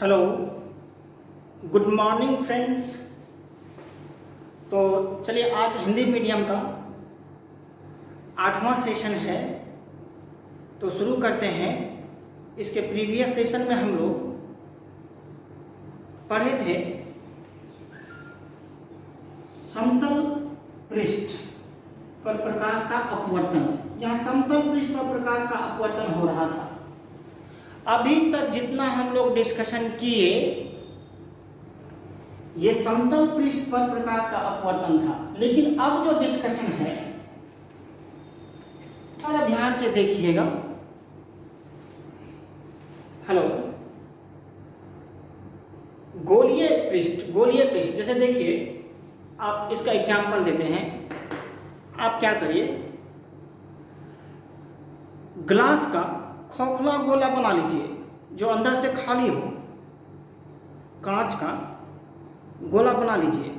Hello, good morning friends. तो चलिए, आज हिंदी मीडियम का 8वां सेशन है, तो शुरू करते हैं। इसके प्रीवियस सेशन में हम लोग पढ़े थे समतल पृष्ठ पर प्रकाश का अपवर्तन। यहाँ समतल पृष्ठ पर प्रकाश का अपवर्तन हो रहा था। अभी तक जितना हम लोग डिस्कशन किए, ये समतल पृष्ठ पर प्रकाश का अपवर्तन था। लेकिन अब जो डिस्कशन है, थोड़ा ध्यान से देखिएगा। हेलो, गोलीय पृष्ठ जैसे देखिए, आप इसका एग्जांपल देते हैं। आप क्या करिए, ग्लास का खोखला गोला बना लीजिए जो अंदर से खाली हो। कांच का गोला बना लीजिए,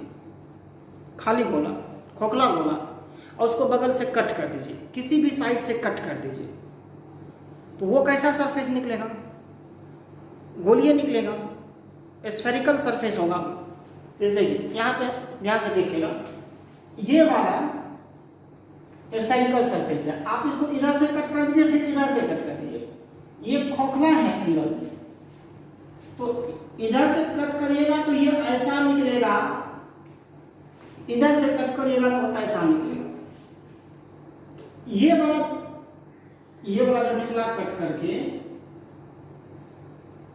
खाली गोला, खोखला गोला, और उसको बगल से कट कर दीजिए, किसी भी साइड से कट कर दीजिए। तो वो कैसा सरफेस निकलेगा? गोलीय निकलेगा, स्फेरिकल सरफेस होगा। इस देखिए, यहाँ पे ध्यान से देखिएगा, ये वाला स्फेरिकल सरफेस है। आप इसको इधर से कट कर दीजिए, फिर इधर से कट कर दीजिए। ये खोखला है अंदर, तो इधर से कट करिएगा तो ये ऐसा निकलेगा, इधर से कट करिएगा तो ऐसा निकलेगा। ये वाला जो निकला कट करके,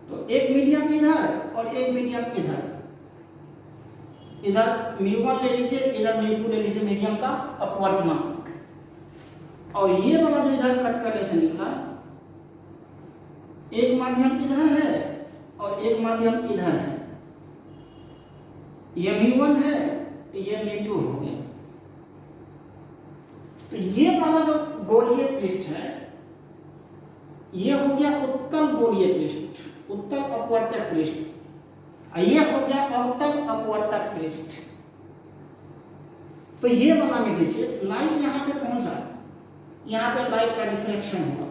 तो एक मीडियम इधर और एक मीडियम इधर। इधर μ1 ले लीजिए, इधर μ2 ले लीजिए, मीडियम का अपवर्तनांक। और ये वाला जो इधर कट करने से निकला, एक माध्यम इधर है और एक माध्यम इधर है। ये μ1 है, ये μ2 हो गया। तो ये वाला जो गोलीय पृष्ठ है, ये हो गया उत्तल गोलीय पृष्ठ, उत्तल अपवर्तक पृष्ठ। ये हो गया अवतल अपवर्तक पृष्ठ। तो ये वाला में देखिए, लाइट यहाँ पे पहुंचा, यहाँ पे लाइट का रिफ्लेक्शन हुआ,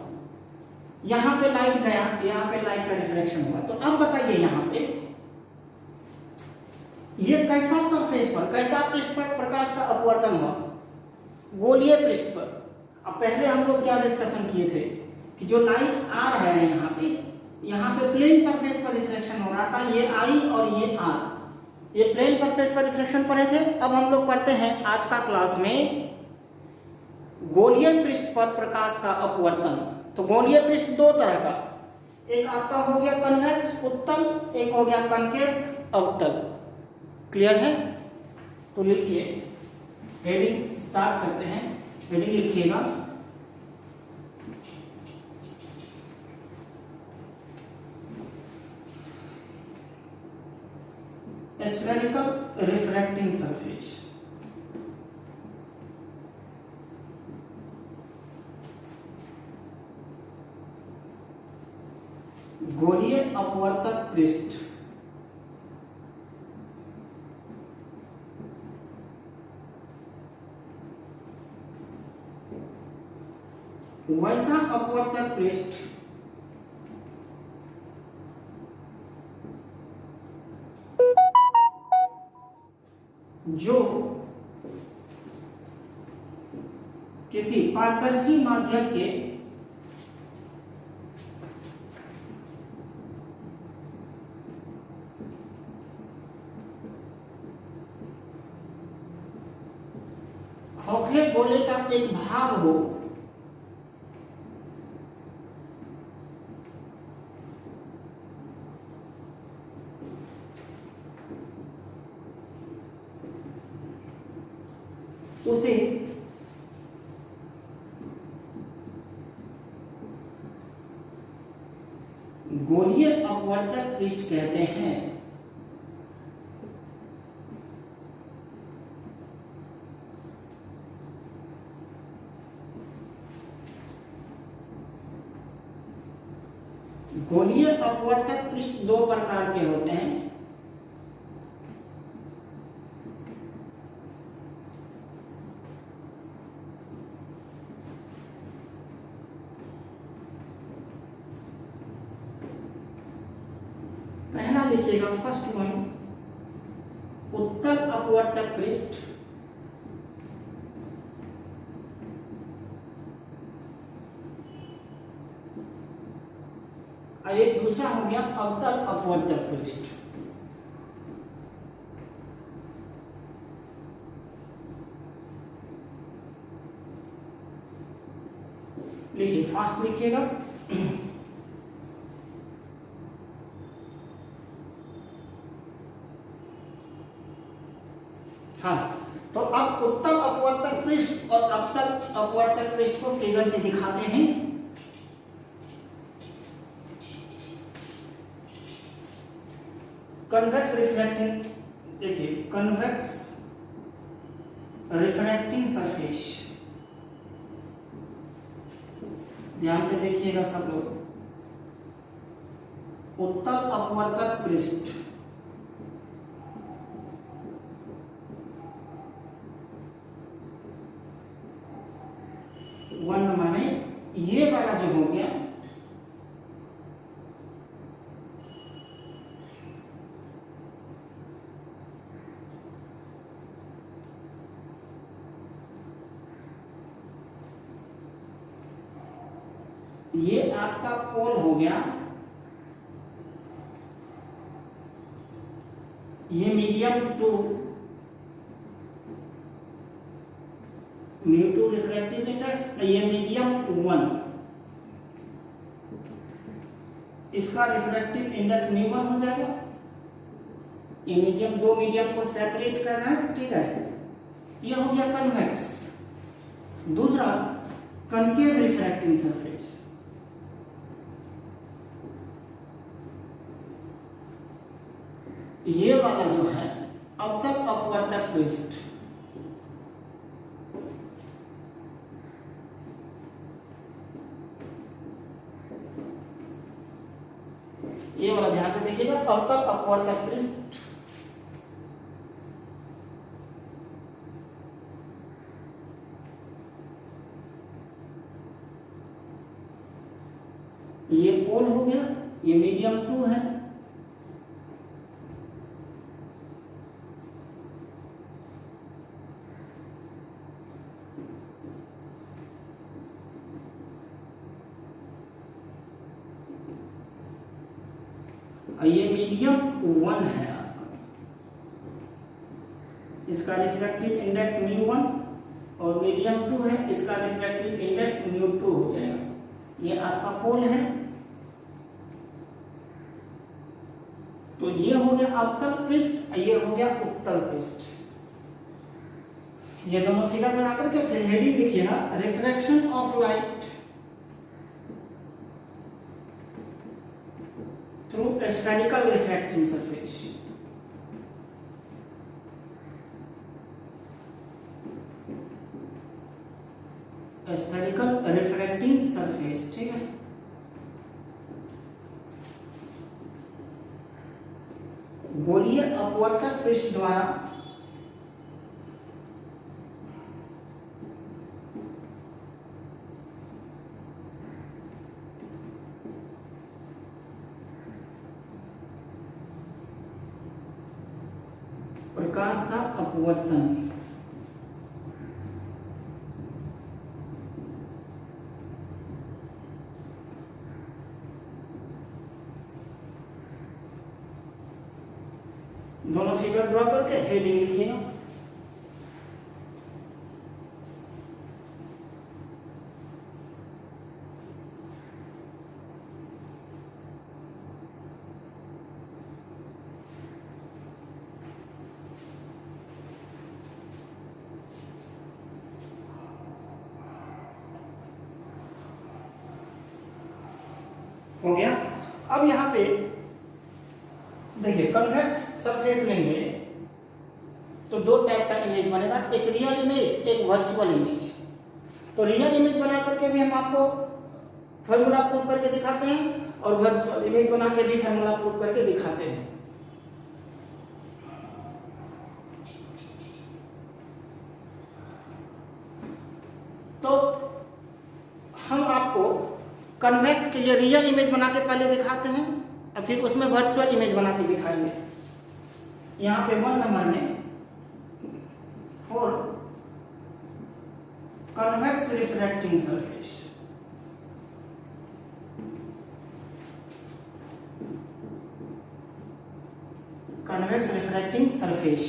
यहाँ पे लाइट गया, यहाँ पे लाइट का रिफ्लेक्शन हुआ। तो अब बताइए, यहाँ पे ये कैसा सरफेस पर, कैसा पृष्ठ पर प्रकाश का अपवर्तन हुआ? गोलीय पृष्ठ पर। अब पहले हम लोग क्या डिस्कशन किए थे कि जो लाइट आ रहा है यहाँ पे प्लेन सरफेस पर रिफ्लेक्शन हो रहा था, ये आई और ये आर, ये प्लेन सरफेस पर रिफ्लेक्शन पढ़े थे। अब हम लोग पढ़ते हैं आज का क्लास में गोलीय पृष्ठ पर प्रकाश का अपवर्तन। तो गोलीय पृष्ठ दो तरह का, एक आपका हो गया कन्वेक्स उत्तल, एक हो गया कॉन्केव अवतल। क्लियर है? तो लिखिए, हेडिंग स्टार्ट करते हैं। हेडिंग लिखिएगा, स्फेरिकल रिफ्रैक्टिंग सरफेस। गोलीय अपवर्तक पृष्ठ वैसा अपवर्तक पृष्ठ जो किसी पारदर्शी माध्यम के खोखले गोले का एक भाग हो, उसे गोलीय अपवर्तक पृष्ठ कहते हैं। गोलीय अपवर्तक पृष्ठ दो प्रकार के होते हैं। पहला ध्यान देखिएगा, फर्स्ट वन उत्तल अपवर्तक पृष्ठ, और एक दूसरा हो गया अवतल अपवर्तक पृष्ठ। लिखिए, फास्ट लिखिएगा। हाँ, तो अब उत्तल अपवर्तक पृष्ठ और अवतल अपवर्तक पृष्ठ को फिगर से दिखाते हैं। कन्वेक्स रिफ्रैक्टिंग, देखिए कन्वेक्स रिफ्रैक्टिंग सरफेस, ध्यान से देखिएगा सब लोग। उत्तल अपवर्तक पृष्ठ, वन माने ये वाला जो हो गया, ये आपका पोल हो गया, ये मीडियम टू μ2 रिफ्रैक्टिव इंडेक्स, ये मीडियम 1, इसका रिफ्रैक्टिव इंडेक्स μ1 हो जाएगा। ये मीडियम, दो मीडियम को सेपरेट करना है, ठीक है। ये हो गया कन्वेक्स। दूसरा कनकेव रिफ्रैक्टिंग सरफेस, ये वाला जो है अवतल अपवर्तक पृष्ठ, ये वाला ध्यान से देखिएगा, अवतल अपवर्तक पृष्ठ। ये पोल हो गया, ये मीडियम 2 है, ये मीडियम 1 है आपका, इसका रिफ्रैक्टिव इंडेक्स μ1 और मीडियम 2 है, इसका रिफ्रैक्टिव इंडेक्स μ2 हो जाएगा। ये आपका पोल है। तो ये हो गया अवतल पृष्ठ, ये हो गया उत्तल पृष्ठ। ये दोनों फिगर बना करके फिर हेडिंग लिखिएगा, refraction of light through a spherical refracting surface। spherical refracting surface, ठीक है। गोलीय अपवर्तक पृष्ठ द्वारा प्रकाश का अपवर्तन, दोनों फिगर ड्रॉ करके हेडिंग लिखिएगा। हो गया। अब यहां पे देखिए, कन्वेक्स सरफेस लेंगे तो दो टाइप का इमेज बनेगा, एक रियल इमेज, एक वर्चुअल इमेज। तो रियल इमेज बना करके भी हम आपको फॉर्मूला प्रूव करके दिखाते हैं और वर्चुअल इमेज बना के भी फॉर्मूला प्रूव करके दिखाते हैं। तो हम आपको कन्वेक्स के लिए रियल इमेज बना के पहले दिखाते हैं और फिर उसमें वर्चुअल इमेज बना के दिखाएंगे। यहाँ पे 1 नंबर में for convex refracting surface, convex refracting surface.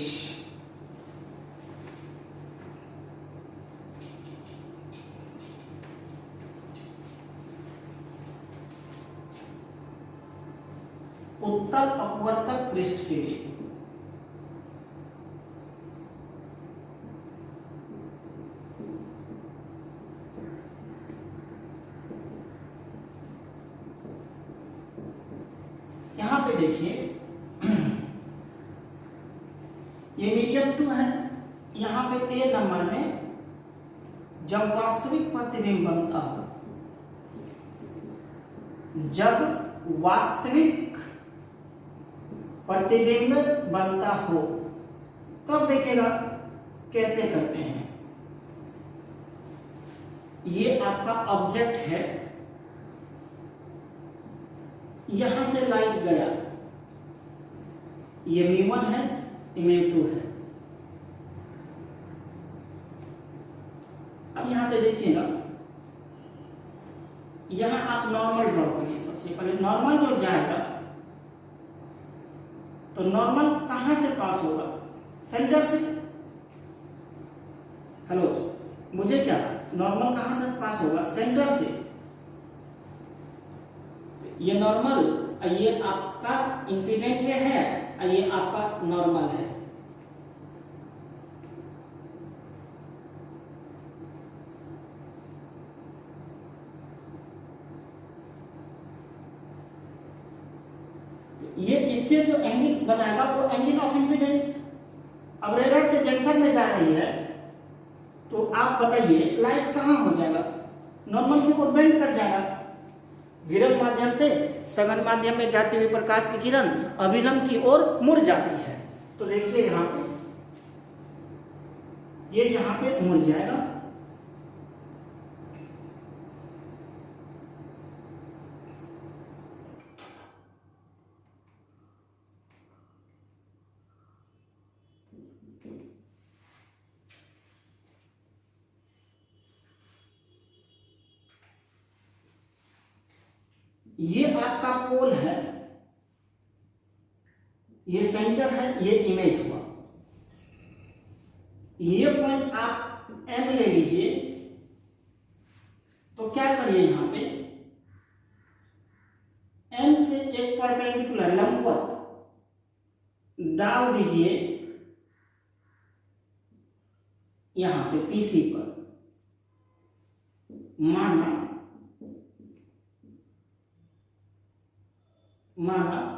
उत्तल अपवर्तक पृष्ठ के लिए यहां पे देखिए ये मीडियम 2 है। यहां पे ए नंबर में जब वास्तविक प्रतिबिंब बनता हो, जब वास्तविक प्रतिबिंब बनता हो तब देखिएगा कैसे करते हैं। ये आपका ऑब्जेक्ट है, यहां से लाइट गया, ये μ1 है, μ2 है। अब यहां पे देखिएगा, यहां आप नॉर्मल ड्रॉ करिए। सबसे पहले नॉर्मल जो जाएगा तो नॉर्मल कहां से पास होगा? सेंटर से। हेलो, मुझे क्या नॉर्मल कहां से पास होगा? सेंटर से। ये नॉर्मल, ये आपका इंसिडेंट रे है, ये आपका नॉर्मल है। ये इससे जो एंगल बनाएगा वो एंगल ऑफ इंसिडेंस। अब रेडर से डेंसर में जा रही है तो आप बताइए लाइट कहां हो जाएगा? नॉर्मल की ओर बेंड कर जाएगा। विरल माध्यम से सघन माध्यम में जाती हुई प्रकाश की किरण अभिलंब की ओर मुड़ जाती है। तो देखिए यहां पे ये यहां पे मुड़ जाएगा। ये आपका पोल है, ये सेंटर है, ये इमेज हुआ। ये पॉइंट आप M ले लीजिए। तो क्या करिए, यहां पे M से एक परपेंडिकुलर लंबवत डाल दीजिए यहां पे PC पर। माना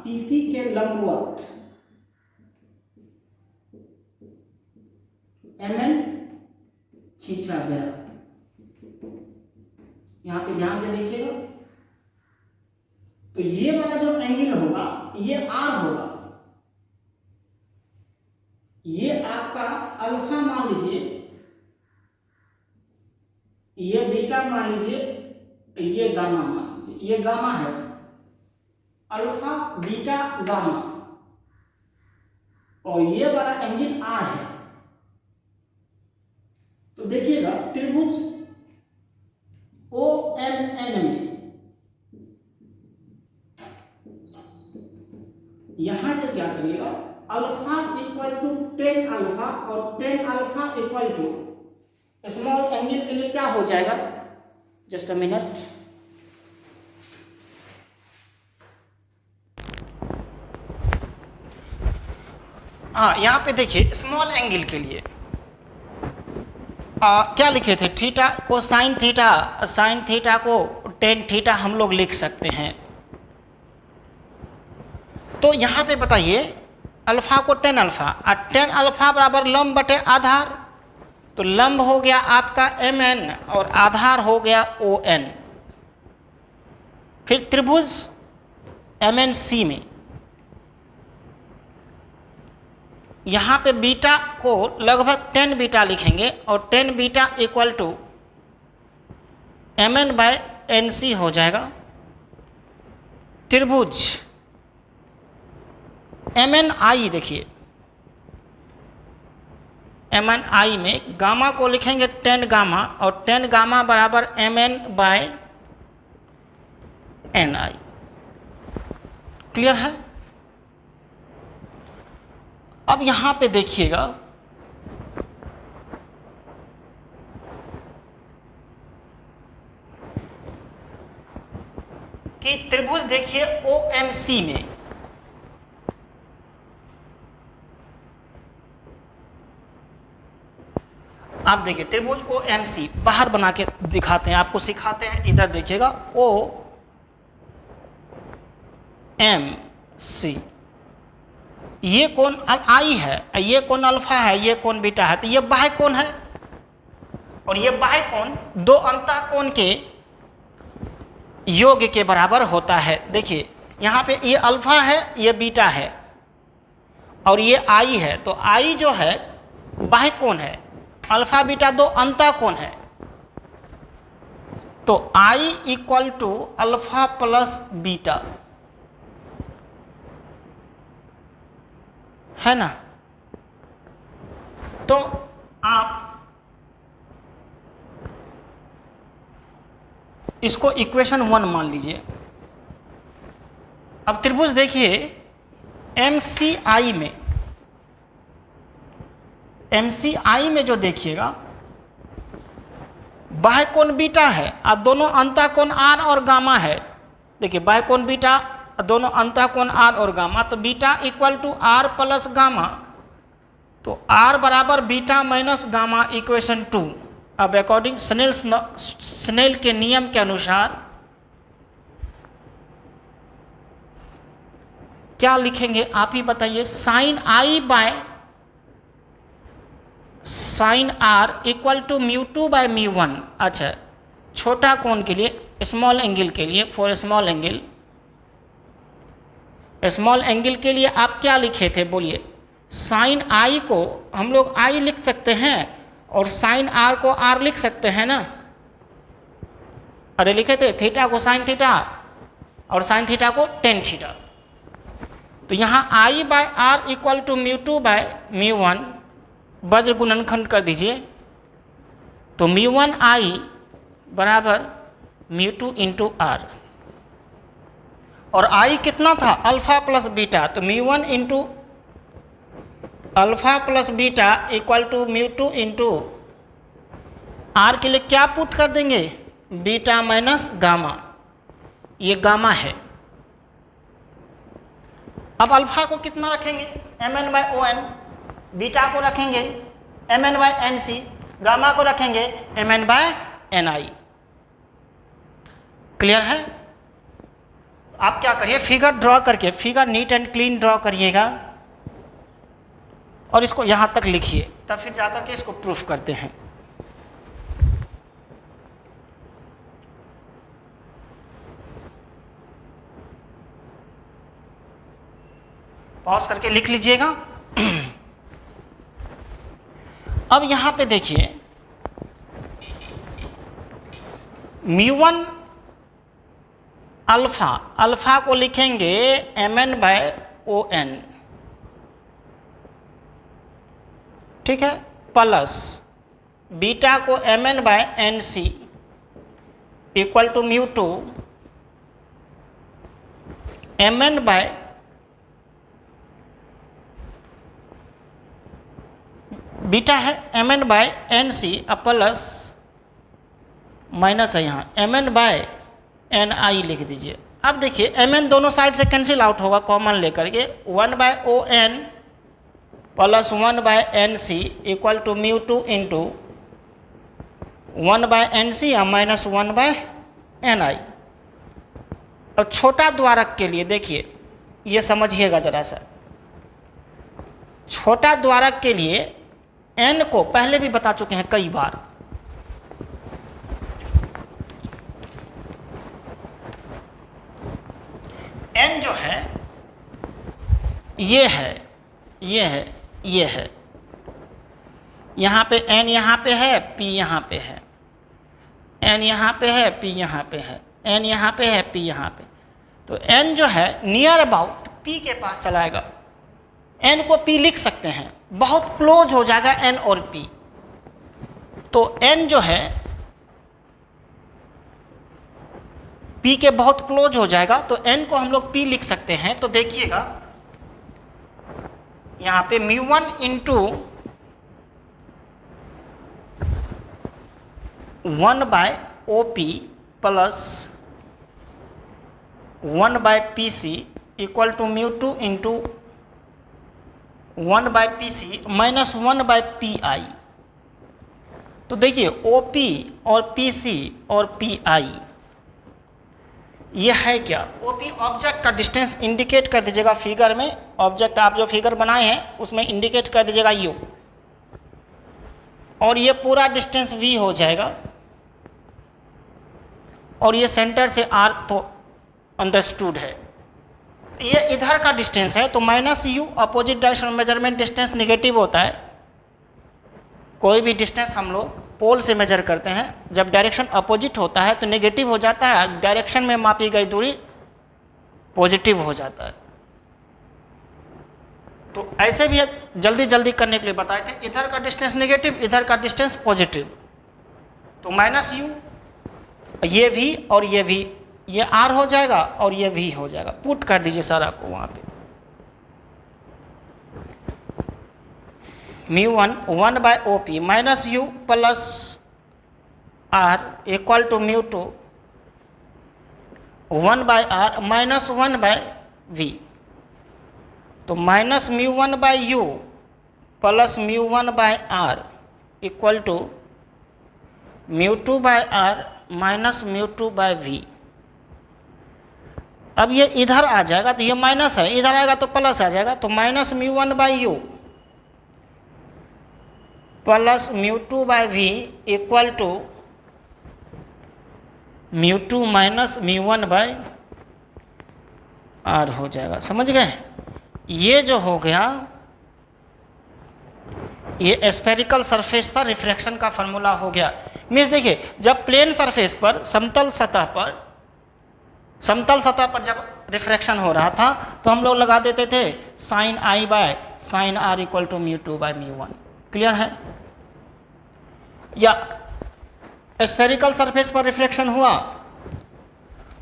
PC के लंबवत MN खींचा गया। यहां पे ध्यान से देखिएगा, तो ये वाला जो एंगल होगा ये R होगा। ये आपका अल्फा मान लीजिए, ये बीटा मान लीजिए, ये गामा मान लीजिए। ये गामा है, अल्फा बीटा गामा, और ये वाला एंगल R है। तो देखिएगा त्रिभुज OMN में यहां से क्या करिएगा, अल्फा इक्वल टू 10 अल्फा और 10 alpha equal to small angle के लिए क्या हो जाएगा? Just a minute. हाँ, यहाँ पे देखिए स्मॉल एंगल के लिए क्या लिखे थे? थीटा को साइन थीटा, साइन थीटा को टेन थीटा हम लोग लिख सकते हैं। तो यहाँ पे बताइए अल्फा को 10 अल्फा और 10 अल्फा बराबर लंब बटे आधार। तो लंब हो गया आपका MN और आधार हो गया ON। फिर त्रिभुज MNC में यहाँ पे बीटा को लगभग 10 बीटा लिखेंगे और 10 beta equal to MN by NC हो जाएगा। त्रिभुज MnI देखिए, MnI में गामा को लिखेंगे 10 गामा, और 10 गामा बराबर Mn/Ni। क्लियर है? अब यहां पे देखिएगा, कि त्रिभुज देखिए OMC में आप देखिए, त्रिभुज OMC बाहर बना के दिखाते हैं, आपको सिखाते हैं। इधर देखिएगा OMC, ये कोण I है, ये कोण अल्फा है, ये कोण बीटा है, तो ये बाह्य कोण है, और ये बाह्य कोण दो अंतः कोण के योग के बराबर होता है। देखिए यहाँ पे ये अल्फा है, ये बीटा है, और ये I है, तो I जो है बाह्य कोण है, अल्फा बीटा दो अंतः कोण है, तो I equal to alpha plus beta, है ना। तो आप इसको इक्वेशन 1 मान लीजिए। अब त्रिभुज देखिए MCI में जो देखिएगा, बाह्य कोण बीटा है और दोनों अंतः कोण R और गामा है। देखिए बाह्य कोण बीटा, दोनों अंतः कोण R और गामा, तो beta equal to R plus gamma, तो R बराबर बीटा माइनस गामा, इक्वेशन 2। अब अकॉर्डिंग स्नेल के नियम के अनुसार क्या लिखेंगे आप ही बताइए। Sine R equal to μ2 by μ1। अच्छा, छोटा कोण के लिए, स्मॉल एंगल के लिए, फॉर स्मॉल एंगल के लिए आप क्या लिखे थे बोलिए। साइन I को हम लोग I लिख सकते हैं, और साइन R को R लिख सकते हैं ना। अरे लिखे थे थीटा को साइन थीटा और साइन थीटा को टेन थीटा। तो यहाँ I by R equal to μ2 by μ1, वज्र गुणनखंड कर दीजिए, तो μ1I बराबर μ2 इंटू R, और I कितना था अल्फा प्लस बीटा, तो μ1 into alpha plus beta equal to μ2 into R के लिए क्या पुट कर देंगे, बीटा माइनस गामा, ये गामा है। अब अल्फा को कितना रखेंगे Mn/On, बीटा को रखेंगे Mn/Nc, गामा को रखेंगे Mn/Ni। क्लियर है? आप क्या करिए, फिगर ड्रॉ करके, figure neat and clean draw करिएगा, और इसको यहां तक लिखिए, तब फिर जाकर के इसको प्रूफ करते हैं। पॉज करके लिख लीजिएगा। अब यहां पे देखिए, μ1 अल्फा को लिखेंगे Mn/On, ठीक है, प्लस बीटा को Mn/Nc इक्वल टू μ2 बीटा है Mn/Nc प्लस माइनस है यहाँ Mn/Ni लिख दीजिए। अब देखिए Mn दोनों साइड से कैंसिल आउट होगा, कॉमन लेकर के 1/On plus 1/Nc equal to μ2 into 1/Nc या माइनस 1/Ni। और छोटा द्वारक के लिए देखिए, ये समझिएगा जरा सा, छोटा द्वारक के लिए n को पहले भी बता चुके हैं कई बार, n जो है ये है, ये है, ये है, यहाँ पे n यहाँ पे है, p यहाँ पे है, n यहाँ पे है, p यहाँ पे है, n यहाँ पे है, p यहाँ पे, तो n जो है नियर अबाउट p के पास चलाएगा। n को p लिख सकते हैं, बहुत क्लोज हो जाएगा n और p। तो n जो है p के बहुत क्लोज हो जाएगा, तो n को हम लोग p लिख सकते हैं। तो देखिएगा यहाँ पे μ1 into 1/OP plus 1/PC equal to μ2 into 1/PC minus 1/PI। तो देखिए OP और PC और PI ये है क्या? OP ऑब्जेक्ट का डिस्टेंस इंडिकेट कर दीजिएगा फिगर में, ऑब्जेक्ट आप जो फिगर बनाए हैं उसमें इंडिकेट कर दीजिएगा U, और ये पूरा डिस्टेंस V हो जाएगा, और ये सेंटर से R तो अंडरस्टूड है। ये इधर का डिस्टेंस है, तो minus U opposite direction measurement distance negative होता है। कोई भी डिस्टेंस हम लोग पोल से मेजर करते हैं, जब डायरेक्शन अपोजिट होता है तो नेगेटिव हो जाता है, डायरेक्शन में मापी गई दूरी पॉजिटिव हो जाता है। तो ऐसे भी जल्दी जल्दी करने के लिए बताए थे, इधर का डिस्टेंस नेगेटिव, इधर का डिस्टेंस पॉजिटिव, तो माइनस U, ये V और ये V, ये R हो जाएगा और ये V हो जाएगा। पुट कर दीजिए सारा को वहाँ पे। μ1 1/OP minus U plus R equal to μ2 1/R minus 1/V। तो minus μ1/U plus μ1/R equal to μ2/R minus μ2/V। अब ये इधर आ जाएगा तो ये माइनस है, इधर आएगा तो प्लस आ जाएगा, तो minus μ1/U plus μ2/V equal to μ2 minus μ1/R हो जाएगा। समझ गए? ये जो हो गया ये स्फेरिकल सरफेस पर रिफ्रैक्शन का फॉर्मूला हो गया। मीन्स देखिए, जब प्लेन सरफेस पर समतल सतह पर जब रिफ्रैक्शन हो रहा था तो हम लोग लगा देते थे sin I by sin R equal to μ2/μ1। Clear है? या स्फेरिकल सरफेस पर रिफ्रैक्शन हुआ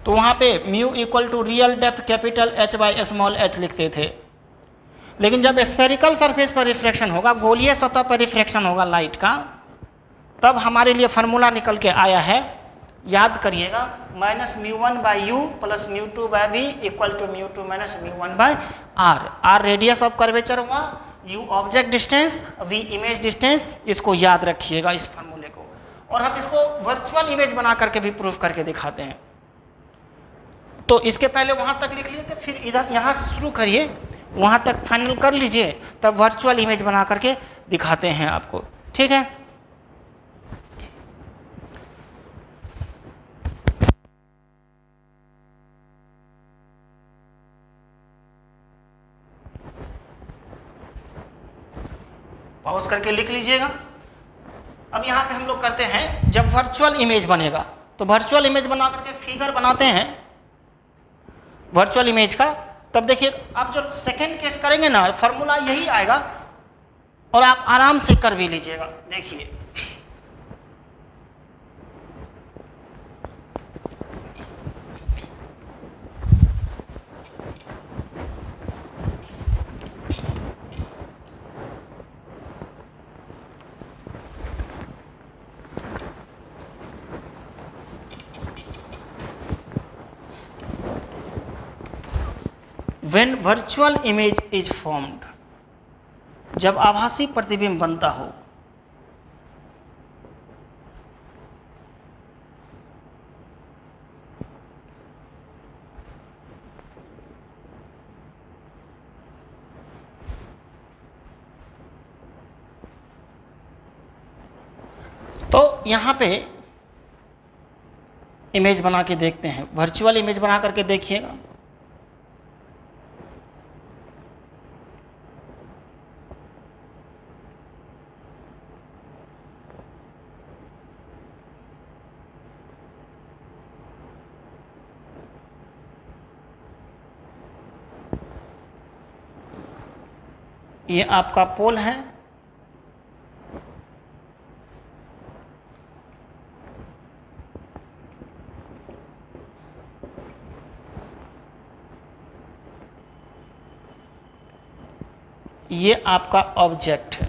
तो वहाँ पे mu equal to real depth capital small h लिखते थे। लेकिन जब स्फेरिकल सरफेस पर रिफ्रैक्शन होगा, गोलीय सतह पर रिफ्रैक्शन होगा लाइट का, तब हमारे लिए फार्मूला निकल के आया है, याद करिएगा, minus μ1/U plus μ2/V equal to μ2 minus μ1/R। R radius of curvature हुआ, U object distance, V image distance. इसको याद रखिएगा इस फार्मूले को, और हम इसको वर्चुअल इमेज बना करके भी प्रूफ करके दिखाते हैं। तो इसके पहले वहाँ तक लिख लिए थे, फिर इधर यहाँ से शुरू करिए, वहाँ तक फाइनल कर लीजिए, तब वर्चुअल इमेज बना करके दिखाते हैं आपको। ठीक है? पॉज करके लिख लीजिएगा। अब यहाँ पे हम लोग करते हैं, जब वर्चुअल इमेज बनेगा तो वर्चुअल इमेज बना करके फिगर बनाते हैं वर्चुअल इमेज का। तब देखिए, आप जो सेकेंड केस करेंगे ना, फार्मूला यही आएगा और आप आराम से कर भी लीजिएगा। देखिए, when virtual image is formed, जब आभासी प्रतिबिंब बनता हो, तो यहाँ पे इमेज बना के देखते हैं। वर्चुअल इमेज बना करके देखिएगा। ये आपका पोल है, ये आपका ऑब्जेक्ट है।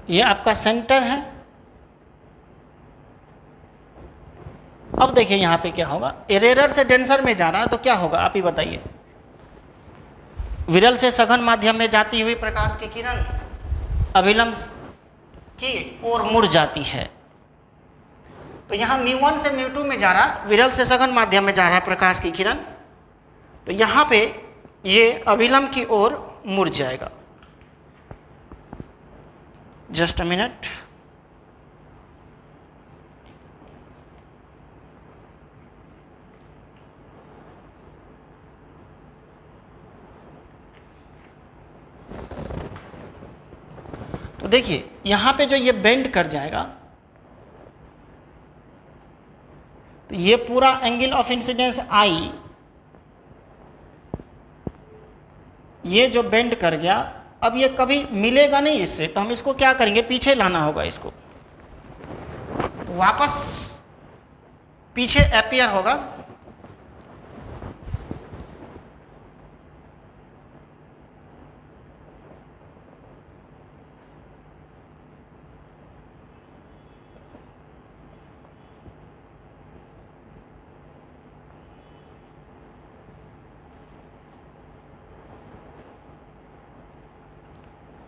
ये आपका सेंटर है। अब देखिए यहाँ पे क्या होगा, इरेजर से डेंसर में जा रहा है तो क्या होगा आप ही बताइए। विरल से सघन माध्यम में जाती हुई प्रकाश की किरण अभिलंब की ओर मुड़ जाती है। तो यहाँ μ1 से μ2 में जा रहा, विरल से सघन माध्यम में जा रहा है प्रकाश की किरण, तो यहाँ पे ये अभिलंब की ओर मुड़ जाएगा। Just a minute. तो देखिए यहाँ पे जो ये बेंड कर जाएगा, तो ये पूरा एंगल ऑफ इंसिडेंस आई, ये जो बेंड कर गया, अब ये कभी मिलेगा नहीं इससे, तो हम इसको क्या करेंगे, पीछे लाना होगा इसको, तो वापस पीछे अपीयर होगा।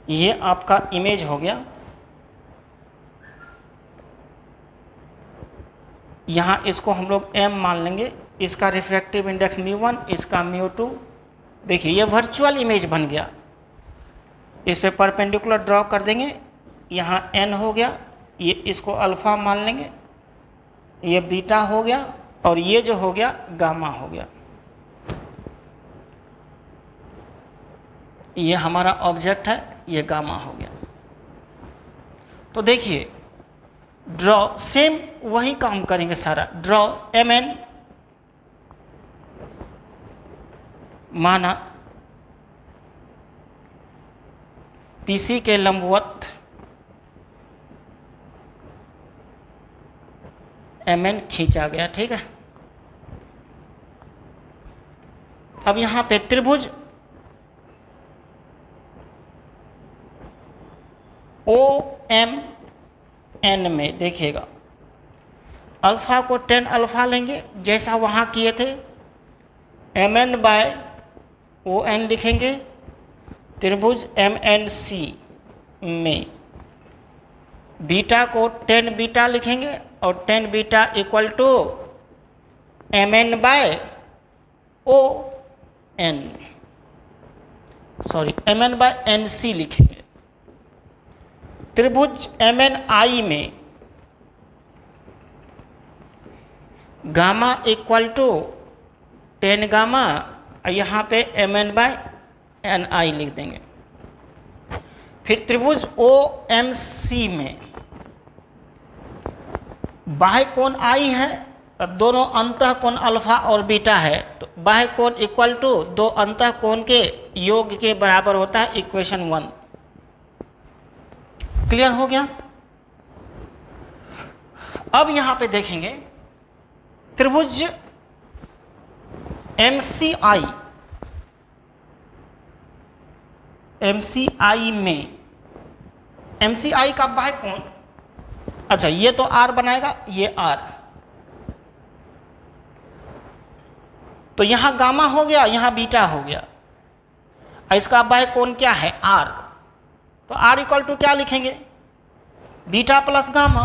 ये आपका इमेज हो गया। यहाँ इसको हम लोग m मान लेंगे, इसका रिफ्रैक्टिव इंडेक्स μ1, इसका μ2। देखिए ये वर्चुअल इमेज बन गया। इस पे परपेंडिकुलर ड्रॉ कर देंगे, यहाँ n हो गया, ये इसको अल्फ़ा मान लेंगे, ये बीटा हो गया, और ये जो हो गया गामा हो गया। ये हमारा ऑब्जेक्ट है, ये गामा हो गया। तो देखिए ड्रॉ, सेम वही काम करेंगे सारा। ड्रॉ mn माना PC के लंबवत mn खींचा गया, ठीक है। अब यहाँ पे त्रिभुज OMN में देखिएगा, अल्फ़ा को 10 अल्फ़ा लेंगे जैसा वहाँ किए थे, MN/ON लिखेंगे। त्रिभुज MNC में बीटा को 10 बीटा लिखेंगे, और 10 बीटा इक्वल टू MN/NC लिखेंगे। त्रिभुज MNI में गामा इक्वल टू 10 गामा, यहाँ पे MN/NI लिख देंगे। फिर त्रिभुज OMC में बाह्य कोण I है, अब दोनों अंतः कोण अल्फा और बीटा है, तो बाह्य कोण इक्वल टू दो अंतः कोण के योग के बराबर होता है, इक्वेशन 1। क्लियर हो गया। अब यहां पे देखेंगे त्रिभुज MCI में, MCI का बाह्य कोण, अच्छा ये तो R बनाएगा, ये R, तो यहां गामा हो गया, यहां बीटा हो गया, और इसका बाह्य कोण क्या है, R, तो R इक्वल टू क्या लिखेंगे, beta plus gamma,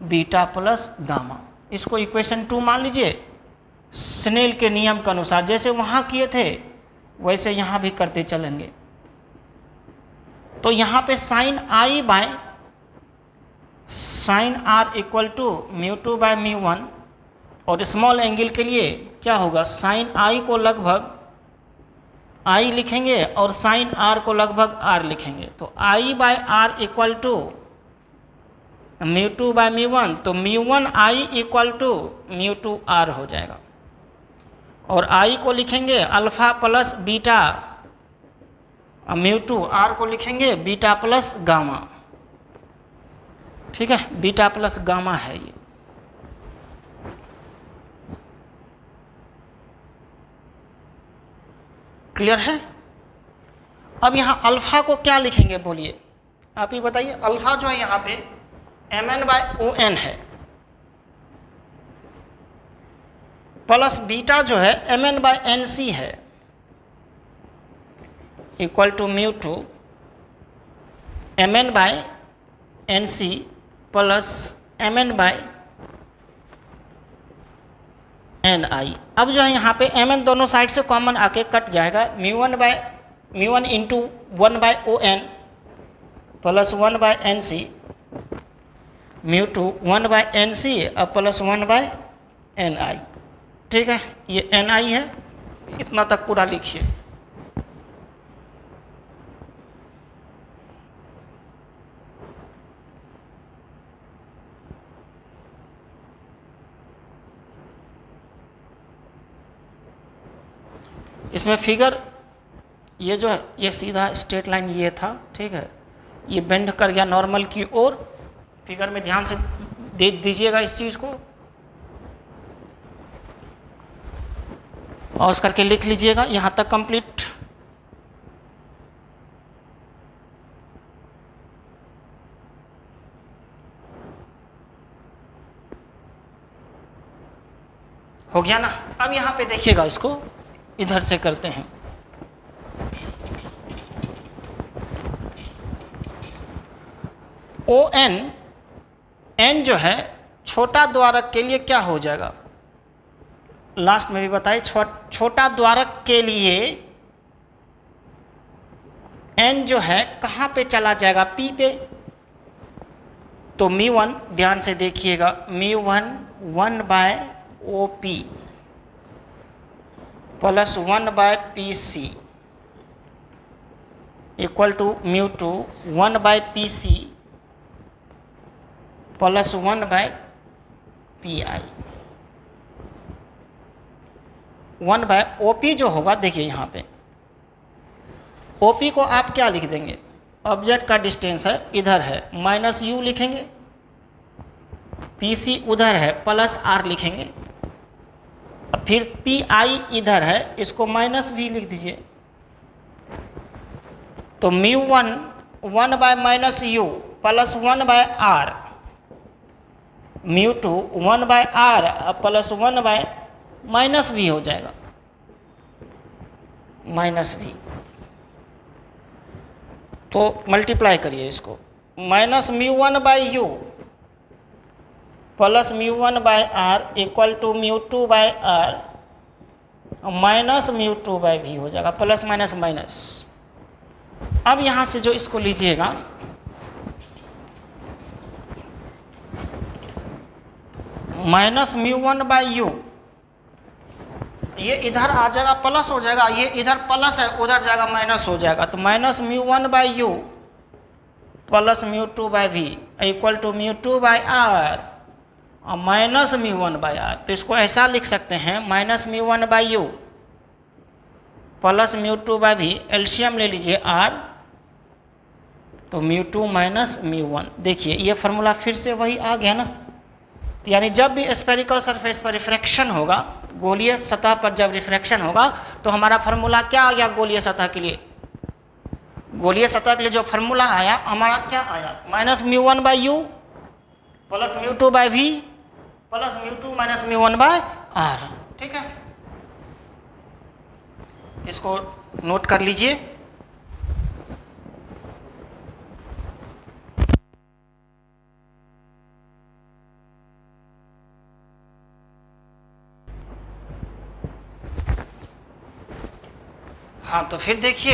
beta plus gamma. इसको इक्वेशन 2 मान लीजिए। स्नेल के नियम के अनुसार जैसे वहां किए थे वैसे यहां भी करते चलेंगे। तो यहां पे sine I by sine R equal to μ2/μ1, और स्मॉल एंगल के लिए क्या होगा, साइन आई को लगभग आई लिखेंगे और साइन आर को लगभग आर लिखेंगे। तो I by R equal to mu two by mu one, तो mu one I equal to mu two R हो जाएगा। और आई को लिखेंगे alpha plus beta, mu two R को लिखेंगे बीटा प्लस गामा। ठीक है, बीटा प्लस गामा है ये। क्लियर है। अब यहाँ अल्फा को क्या लिखेंगे बोलिए, आप ही बताइए। अल्फा जो है यहाँ पे mn बाय ओ एन है, प्लस बीटा जो है mn बाय एन सी है, equal to mu two mn by N C plus mn by N I. अब जो है यहाँ पे mn दोनों साइड से कॉमन आके कट जाएगा, mu one into one by O N plus one by N C, mu two one by N C अब plus one by N I. ठीक है, ये एन आई है, इतना तक पूरा लिखिए। इसमें फिगर ये जो है ये सीधा स्ट्रेट लाइन ये था, ठीक है, ये बेंड कर गया नॉर्मल की ओर। फिगर में ध्यान से दे दीजिएगा इस चीज़ को, और करके लिख लीजिएगा यहाँ तक कंप्लीट। हो गया ना। अब यहाँ पे देखिएगा, इसको इधर से करते हैं। ओ एन जो है छोटा द्वारक के लिए क्या हो जाएगा, लास्ट में भी बताइए। छोटा द्वारक के लिए एन जो है कहाँ पे चला जाएगा, पी पे। तो म्यू वन ध्यान से देखिएगा, mu one one by O P plus one by P C equal to mu two one by P C plus one by P I. One by O P जो होगा, देखिए यहाँ पे ओ पी को आप क्या लिख देंगे, ऑब्जेक्ट का डिस्टेंस है, इधर है माइनस यू लिखेंगे, पी सी उधर है प्लस आर लिखेंगे, फिर पी आई इधर है, इसको माइनस भी लिख दीजिए। तो mu one one by minus U plus one by R, mu two one by R plus one by minus V हो जाएगा, माइनस भी। तो मल्टीप्लाई करिए इसको, minus mu one by U plus mu one by R equal to mu two by R minus mu two by V हो जाएगा, plus minus minus. अब यहाँ से जो इसको लीजिएगा, minus mu one by you, ये इधर आ जाएगा प्लस हो जाएगा, ये इधर प्लस है उधर जाएगा माइनस हो जाएगा। तो minus mu one by U plus mu two by V equal to mu two by R और minus mu one by R. तो इसको ऐसा लिख सकते हैं, minus mu one by U plus mu two by V, LCM ले लीजिए R, तो mu two minus mu one. देखिए ये फार्मूला फिर से वही आ गया ना। तो यानी जब भी स्फेरिकल सरफेस पर रिफ्रैक्शन होगा, गोलीय सतह पर जब रिफ्रैक्शन होगा, तो हमारा फार्मूला क्या आ गया गोलीय सतह के लिए। गोलीय सतह के लिए जो फार्मूला आया हमारा क्या आया, minus mu one by U plus mu two by V plus mu two minus mu one by R. ठीक है, इसको नोट कर लीजिए। हाँ, तो फिर देखिए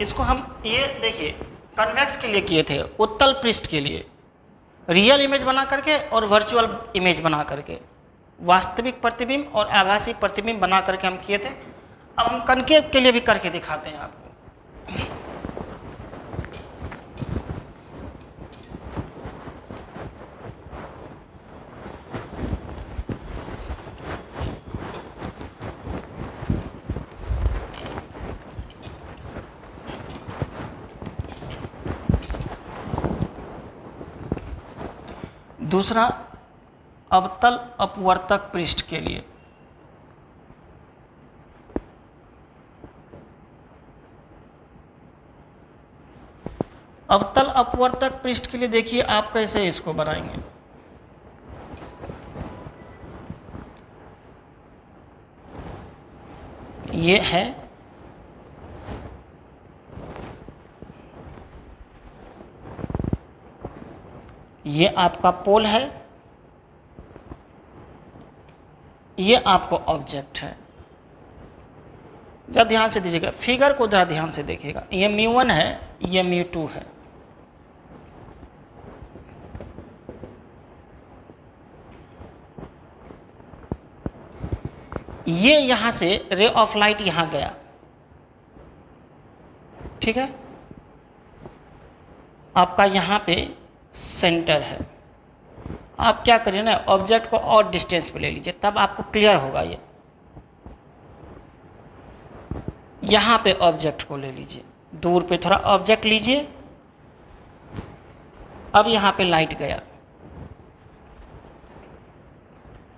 इसको हम ये देखिए कन्वेक्स के लिए किए थे, उत्तल पृष्ठ के लिए। रियल इमेज बना करके और वर्चुअल इमेज बना करके, वास्तविक प्रतिबिंब और आभासी प्रतिबिंब बना करके हम किए थे। अब हम कनकेव के लिए भी करके दिखाते हैं आपको। दूसरा, अवतल अपवर्तक पृष्ठ के लिए अवतल अपवर्तक पृष्ठ के लिए देखिए आप कैसे इसको बनाएंगे। ये है ये आपका पोल है, ये आपको ऑब्जेक्ट है। जरा ध्यान से दीजिएगा, फिगर को जरा ध्यान से देखिएगा। ये μ1 है, ये μ2 है। ये यहां से रे ऑफ लाइट यहां गया, ठीक है। आपका यहां पे सेंटर है। आप क्या करिए ना, ऑब्जेक्ट को और डिस्टेंस पे ले लीजिए, तब आपको क्लियर होगा। ये यहां पे ऑब्जेक्ट को ले लीजिए, दूर पे थोड़ा ऑब्जेक्ट लीजिए। अब यहां पे लाइट गया,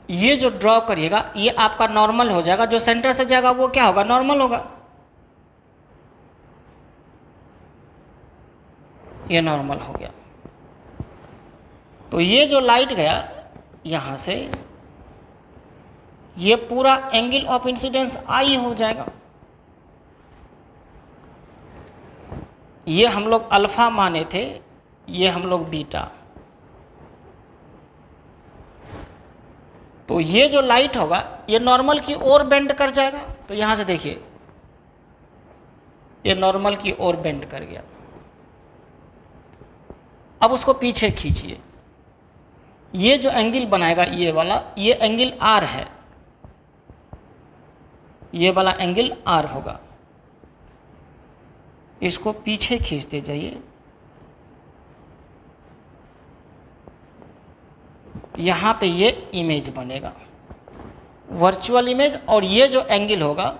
ये जो ड्रॉ करिएगा ये आपका नॉर्मल हो जाएगा। जो सेंटर से जाएगा वो क्या होगा, नॉर्मल होगा। ये नॉर्मल हो गया। तो ये जो लाइट गया यहां से, ये पूरा एंगल ऑफ इंसिडेंस आई हो जाएगा। ये हम लोग अल्फा माने थे, ये हम लोग बीटा। तो ये जो लाइट होगा ये नॉर्मल की ओर बेंड कर जाएगा। तो यहां से देखिए ये नॉर्मल की ओर बेंड कर गया। अब उसको पीछे खींचिए, ये जो एंगल बनाएगा ये वाला, ये एंगल आर है, ये वाला एंगल आर होगा। इसको पीछे खींचते जाइए, यहाँ पे ये इमेज बनेगा, वर्चुअल इमेज। और ये जो एंगल होगा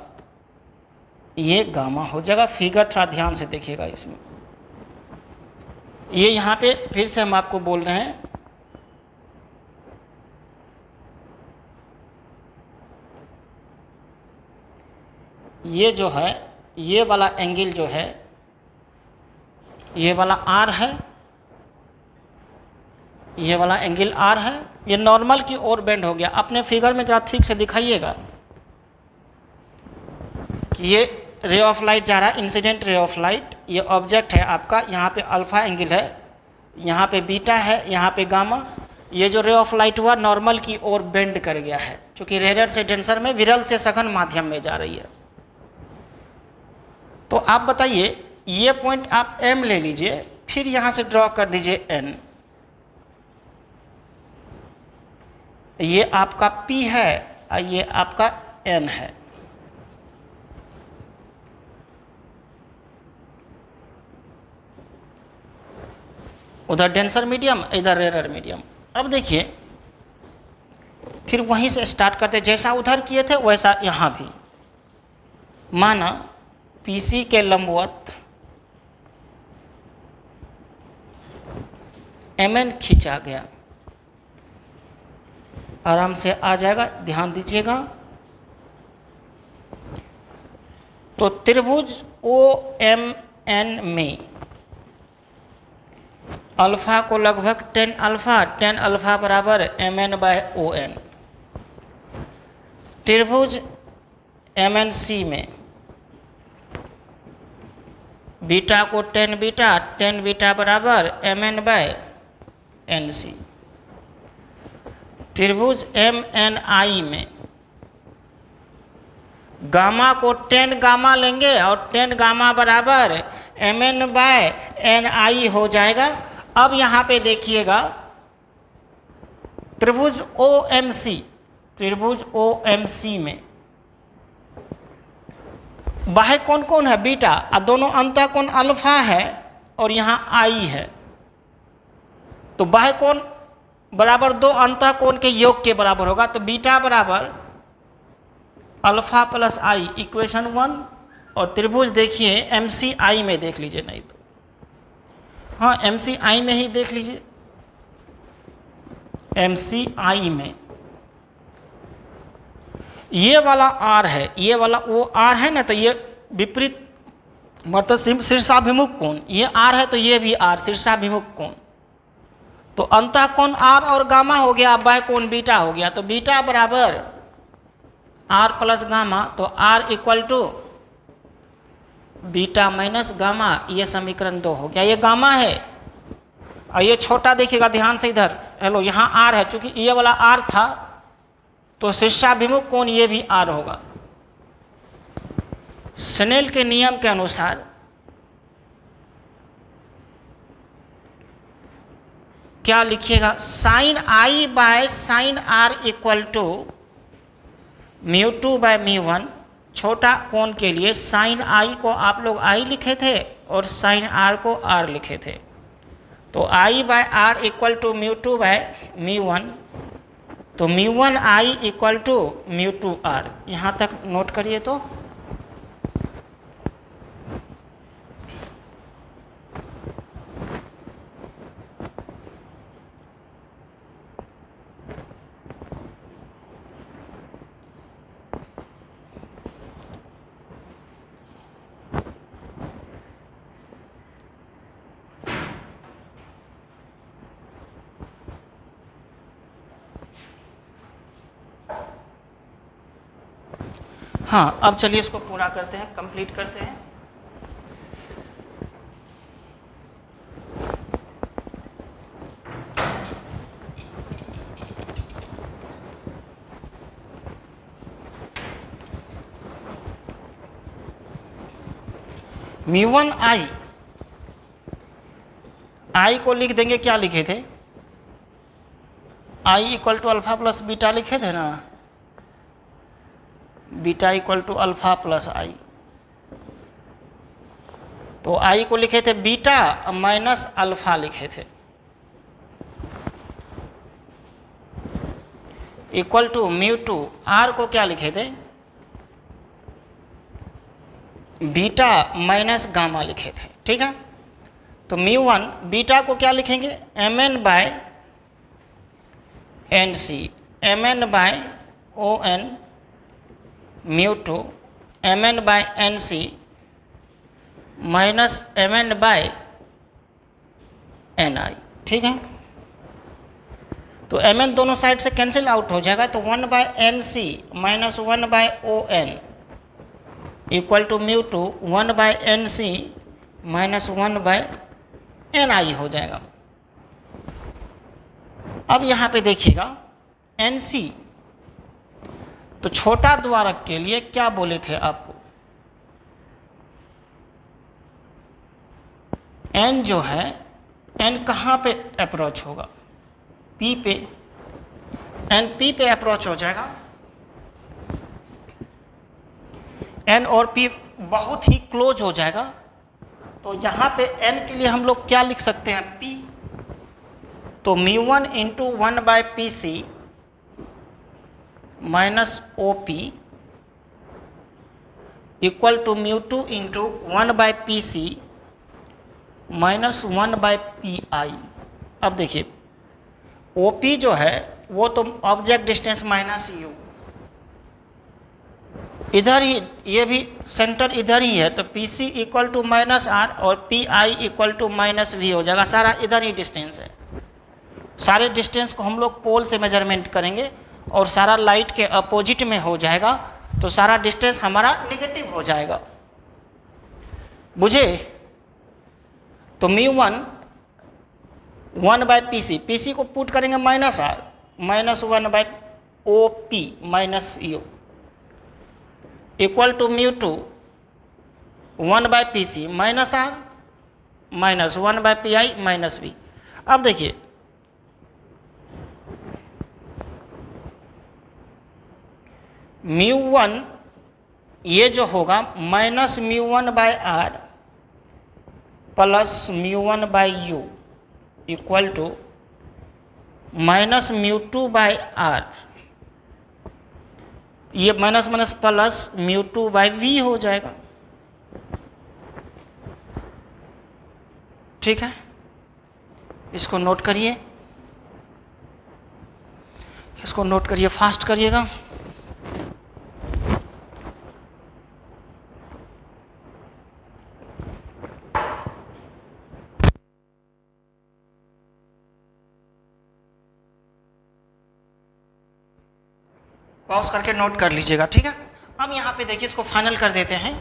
ये गामा हो जाएगा। फिगर थोड़ा ध्यान से देखिएगा इसमें। ये यहाँ पे फिर से हम आपको बोल रहे हैं, ये जो है ये वाला एंगल जो है ये वाला आर है, ये वाला एंगल आर है। ये नॉर्मल की ओर बेंड हो गया। अपने फिगर में जरा ठीक से दिखाइएगा कि ये रे ऑफ लाइट जा रहा है, इंसिडेंट रे ऑफ लाइट। ये ऑब्जेक्ट है आपका, यहाँ पे अल्फा एंगल है, यहाँ पे बीटा है, यहाँ पे गामा। ये जो रे ऑफ लाइट हुआ नॉर्मल की ओर बेंड कर गया है, क्योंकि रेयर से डेंसर में विरल से सघन माध्यम में जा रही है। तो आप बताइए, ये पॉइंट आप M ले लीजिए, फिर यहाँ से ड्रॉ कर दीजिए N। ये आपका P है और ये आपका N है। उधर डेंसर मीडियम, इधर रेयर मीडियम। अब देखिए फिर वहीं से स्टार्ट करते, जैसा उधर किए थे वैसा यहाँ भी। माना PC के लंबवत MN खींचा गया, आराम से आ जाएगा, ध्यान दीजिएगा। तो त्रिभुज OMN में अल्फा को लगभग tan अल्फा बराबर MN/ON। त्रिभुज MNC में बीटा को tan बीटा बराबर MN/NC। त्रिभुज MNI में गामा को tan गामा लेंगे और tan गामा बराबर MN/NI हो जाएगा। अब यहाँ पे देखिएगा त्रिभुज OMC, त्रिभुज OMC में बाह्य कोण कौन है? बीटा, और दोनों अंतः कोण अल्फा है और यहाँ आई है। तो बाह्य कोण बराबर दो अंतः कोण के योग के बराबर होगा। तो बीटा बराबर अल्फा प्लस आई, इक्वेशन 1। और त्रिभुज देखिए MCI में देख लीजिए, नहीं तो हाँ MCI में ही देख लीजिए, MCI में ये वाला R है, ये वाला वो R है ना, तो ये विपरीत मतलब शीर्षाभिमुख कोण, ये R है तो ये भी R, शीर्षाभिमुख कोण। तो अंतः कोण R और गामा हो गया, बाह्य कोण बीटा हो गया। तो बीटा बराबर R प्लस गामा, तो R equal to beta minus gamma, ये समीकरण 2 हो गया। ये गामा है और ये छोटा देखिएगा ध्यान से इधर, हेलो यहाँ R है, चूंकि ये वाला R था तो शीर्षाभिमुख कोण ये भी R होगा। स्नेल के नियम के अनुसार क्या लिखिएगा? Sine I by sine R equal to μ2 by μ1। छोटा कोण के लिए साइन I को आप लोग I लिखे थे और साइन R को R लिखे थे। तो I by R equal to μ2 by μ1, तो μ1I इक्वल टू μ2R। यहाँ तक नोट करिए। तो हाँ, अब चलिए इसको पूरा करते हैं, कंप्लीट करते हैं। μ1I, I को लिख देंगे, क्या लिखे थे? I equal to alpha plus beta लिखे थे ना, beta equal to alpha plus I. तो आई को लिखे थे बीटा माइनस अल्फा लिखे थे, इक्वल टू μ2। आर को क्या लिखे थे? बीटा माइनस गामा लिखे थे, ठीक है। तो μ1 बीटा को क्या लिखेंगे? mn by nc, mn by on, μ2 mn by nc minus mn by ni, ठीक है। तो mn दोनों साइड से कैंसिल आउट हो जाएगा, तो 1 by nc minus 1 by on equal to μ2 1 by nc minus 1 by ni हो जाएगा। अब यहाँ पे देखिएगा nc, तो छोटा द्वारक के लिए क्या बोले थे आपको? n जो है, n कहाँ पे अप्रोच होगा? p पे, n p पे अप्रोच हो जाएगा। n और p बहुत ही क्लोज हो जाएगा। तो यहाँ पे n के लिए हम लोग क्या लिख सकते हैं? p। तो μ1 into 1 by P C minus O P equal to μ2 into 1 by P C minus 1 by P I. अब देखिए ओ पी जो है वो तो ऑब्जेक्ट डिस्टेंस माइनस यू, इधर ही ये भी सेंटर इधर ही है, तो P C equal to minus R और P I equal to minus V हो जाएगा। सारा इधर ही डिस्टेंस है। सारे डिस्टेंस को हम लोग पोल से मेजरमेंट करेंगे और सारा लाइट के अपोजिट में हो जाएगा, तो सारा डिस्टेंस हमारा नेगेटिव हो जाएगा। बुझे? तो μ1 1 by P C, P C को पुट करेंगे minus R, minus 1 by O P minus U equal to μ2 1 by P C minus R minus 1 by P I minus V. अब देखिए μ1 ये जो होगा minus μ1 by R plus μ1 by U equal to minus μ2 by R, ये minus minus plus μ2 by V हो जाएगा। ठीक है, इसको नोट करिए, इसको नोट करिए, फास्ट करिएगा। पॉज करके नोट कर लीजिएगा। ठीक है, अब यहाँ पे देखिए, इसको फाइनल कर देते हैं।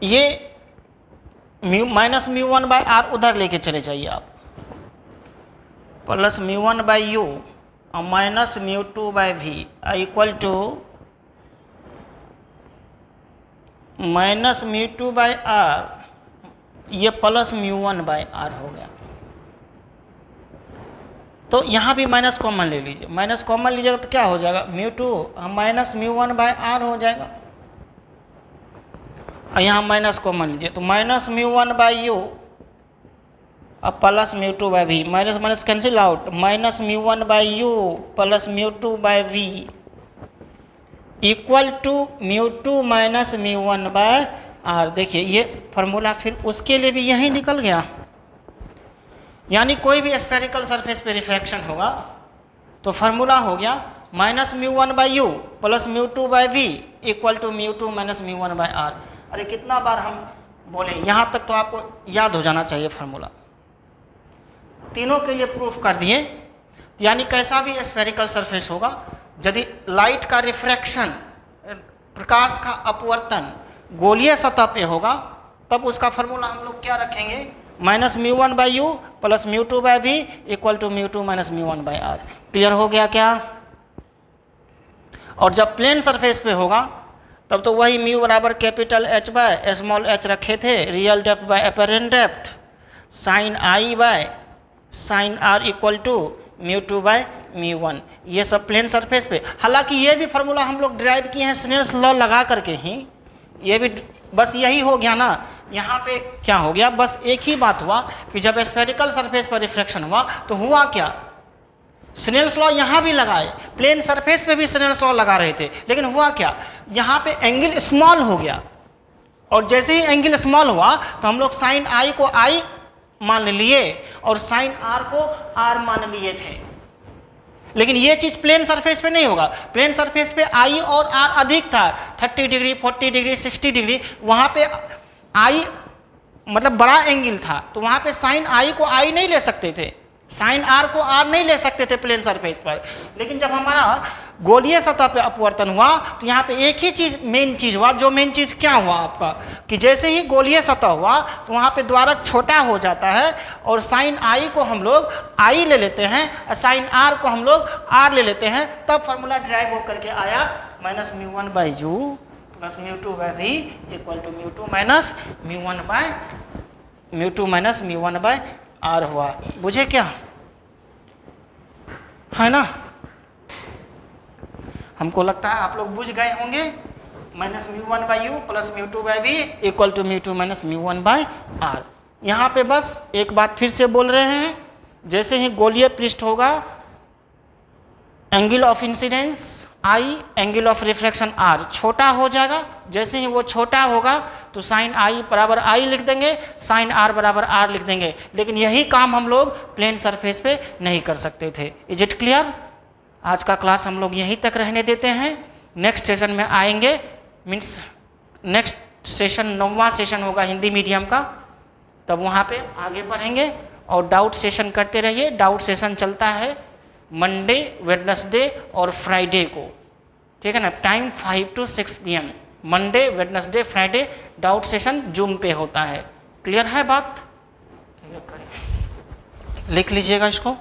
ये माइनस μ1 बाय आर उधर लेके चले जाइए आप, प्लस μ1 बाय यू और minus μ2 by V equal to minus μ2 by R, ये प्लस μ1 बाय आर हो गया। तो यहाँ भी माइनस कॉमन ले लीजिए, माइनस कॉमन लीजिएगा तो क्या हो जाएगा, μ2 माइनस μ1 बाय आर हो जाएगा। और यहाँ माइनस कॉमन लीजिए तो माइनस μ1 बाय यू अब plus μ2 by V, minus minus cancel out, minus μ1 by U plus μ2 by V equal to μ2 minus μ1 by R. देखिए ये फार्मूला फिर उसके लिए भी यही निकल गया, यानी कोई भी स्फेरिकल सरफेस पे रिफ्रैक्शन होगा तो फार्मूला हो गया minus μ1 by U plus μ2 by V equal to μ2 minus μ1 by R. अरे कितना बार हम बोले, यहाँ तक तो आपको याद हो जाना चाहिए फार्मूला। तीनों के लिए प्रूफ कर दिए, यानी कैसा भी स्फेरिकल सरफेस होगा, यदि लाइट का रिफ्रैक्शन, प्रकाश का अपवर्तन गोलीय सतह पे होगा तब उसका फार्मूला हम लोग क्या रखेंगे, minus μ1 by U plus μ2 by V equal to μ2 minus μ1 by R. Clear हो गया क्या? और जब प्लेन सरफेस पे होगा तब तो वही म्यू बराबर capital H by small H रखे थे, real depth by apparent depth, sine I by sine R equal to μ2 by μ1, ये सब प्लेन सरफेस पे। हालांकि ये भी फार्मूला हम लोग ड्राइव किए हैं स्नेल्स लॉ लगा करके ही, ये भी बस यही हो गया ना। यहाँ पे क्या हो गया, बस एक ही बात हुआ कि जब स्फेरिकल सरफेस पर रिफ्रैक्शन हुआ तो हुआ क्या, स्नेल्स लॉ यहाँ भी लगाए, प्लेन सरफेस पे भी स्नेल्स लॉ लगा रहे थे, लेकिन हुआ क्या, यहाँ पे एंगल स्मॉल हो गया, और जैसे ही एंगल स्मॉल हुआ तो हम लोग साइन आई को आई मान लिए और साइन आर को आर मान लिए थे। लेकिन ये चीज़ प्लेन सरफेस पे नहीं होगा, प्लेन सरफेस पे आई और आर अधिक था, 30 डिग्री 40 डिग्री 60 डिग्री, वहाँ पे आई मतलब बड़ा एंगल था, तो वहाँ पे साइन आई को आई नहीं ले सकते थे, साइन आर को आर नहीं ले सकते थे प्लेन सरफेस पर। लेकिन जब हमारा गोलीय सतह पे अपवर्तन हुआ तो यहाँ पे एक ही चीज़ मेन चीज़ हुआ, जो मेन चीज़ क्या हुआ आपका, कि जैसे ही गोलीय सतह हुआ तो वहाँ पे द्वारक छोटा हो जाता है और साइन आई को हम लोग आई ले लेते हैं और साइन आर को हम लोग आर ले लेते हैं, तब फार्मूला ड्राइव होकर के आया minus μ1 by U plus μ2 by V equal to μ2 minus μ1 by R हुआ। बुझे क्या है ना? हमको लगता है आप लोग बुझ गए होंगे। Minus μ1 by U plus μ2 by V equal to μ2 minus μ1 by R. यहाँ पे बस एक बात फिर से बोल रहे हैं, जैसे ही गोलीय पृष्ठ होगा angle of incidence I, angle of refraction R छोटा हो जाएगा, जैसे ही वो छोटा होगा तो साइन आई बराबर आई लिख देंगे, साइन आर बराबर आर लिख देंगे। लेकिन यही काम हम लोग प्लेन सरफेस पे नहीं कर सकते थे। Is it clear? आज का क्लास हम लोग यहीं तक रहने देते हैं, नेक्स्ट सेशन में आएंगे, मीन्स नेक्स्ट सेशन 9वां सेशन होगा हिंदी मीडियम का, तब वहाँ पे आगे बढ़ेंगे और डाउट सेशन करते रहिए। डाउट सेशन चलता है मंडे, वेडनेसडे और फ्राइडे को, ठीक है ना, time 5 to 6 PM, Monday, Wednesday, Friday doubt session zoom पे होता है। क्लियर है बात? लिख लीजिएगा इसको।